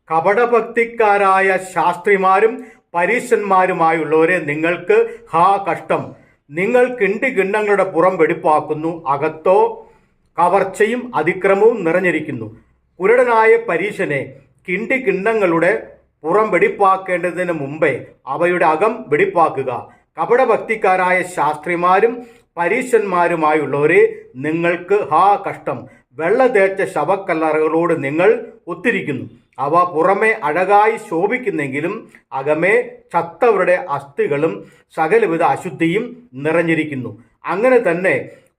കപടഭക്തിക്കാരായ ശാസ്ത്രിമാരും പരീശന്മാരുമായുള്ളവരെ നിങ്ങൾക്ക് ഹാ കഷ്ടം. നിങ്ങൾ കിണ്ടികിണ്ണങ്ങളുടെ പുറം വെടിപ്പാക്കുന്നു, അകത്തോ കവർച്ചയും അതിക്രമവും നിറഞ്ഞിരിക്കുന്നു. കുരുടനായ പരീശനെ, കിണ്ടികിണ്ണങ്ങളുടെ പുറം വെടിപ്പാക്കേണ്ടതിന് മുമ്പേ അവയുടെ അകം വെടിപ്പാക്കുക. കപടഭക്തിക്കാരായ ശാസ്ത്രിമാരും പരീശന്മാരുമായുള്ളവരെ നിങ്ങൾക്ക് ഹാ കഷ്ടം. വെള്ള തേച്ച ശവക്കല്ലറകളോട് നിങ്ങൾ ഒത്തിരിക്കുന്നു. അവ പുറമെ അഴകായി ശോഭിക്കുന്നെങ്കിലും അകമേ ചത്തവരുടെ അസ്ഥികളും സകലവിധ അശുദ്ധിയും നിറഞ്ഞിരിക്കുന്നു. അങ്ങനെ തന്നെ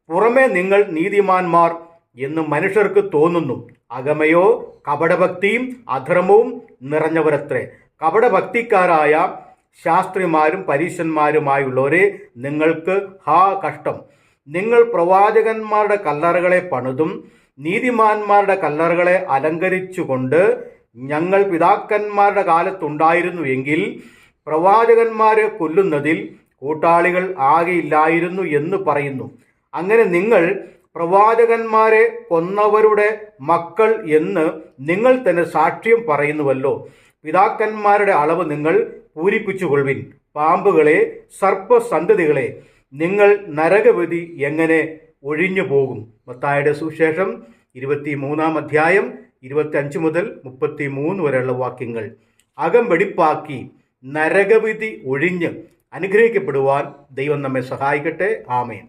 പുറമെ നിങ്ങൾ നീതിമാന്മാർ എന്ന് മനുഷ്യർക്ക് തോന്നുന്നു, അകമയോ കപടഭക്തിയും അധർമ്മവും നിറഞ്ഞവരത്രേ. കപടഭക്തിക്കാരായ ശാസ്ത്രിമാരും പരീശന്മാരുമായുള്ളവരെ നിങ്ങൾക്ക് ഹാ കഷ്ടം. നിങ്ങൾ പ്രവാചകന്മാരുടെ കല്ലറകളെ പണിതും നീതിമാന്മാരുടെ കല്ലറകളെ അലങ്കരിച്ചുകൊണ്ട് ഞങ്ങൾ പിതാക്കന്മാരുടെ കാലത്തുണ്ടായിരുന്നു എങ്കിൽ പ്രവാചകന്മാരെ കൊല്ലുന്നതിൽ കൂട്ടാളികൾ ആകെയില്ലായിരുന്നു എന്ന് പറയുന്നു. അങ്ങനെ നിങ്ങൾ പ്രവാചകന്മാരെ കൊന്നവരുടെ മക്കൾ എന്ന് നിങ്ങൾ തന്നെ സാക്ഷ്യം പറയുന്നുവല്ലോ. പിതാക്കന്മാരുടെ അളവ് നിങ്ങൾ പൂരിപ്പിച്ചുകൊള്ളുവിൻ. പാമ്പുകളെ, സർപ്പസന്തതികളെ, നിങ്ങൾ നരകവിധി എങ്ങനെ ഒഴിഞ്ഞു പോകും? മത്തായിയുടെ സുവിശേഷം 23 അധ്യായം 25 മുതൽ 33 വരെയുള്ള വാക്യങ്ങൾ. അകം വെടിപ്പാക്കി നരകവിധി ഒഴിഞ്ഞ് അനുഗ്രഹിക്കപ്പെടുവാൻ ദൈവം നമ്മെ സഹായിക്കട്ടെ. ആമേൻ.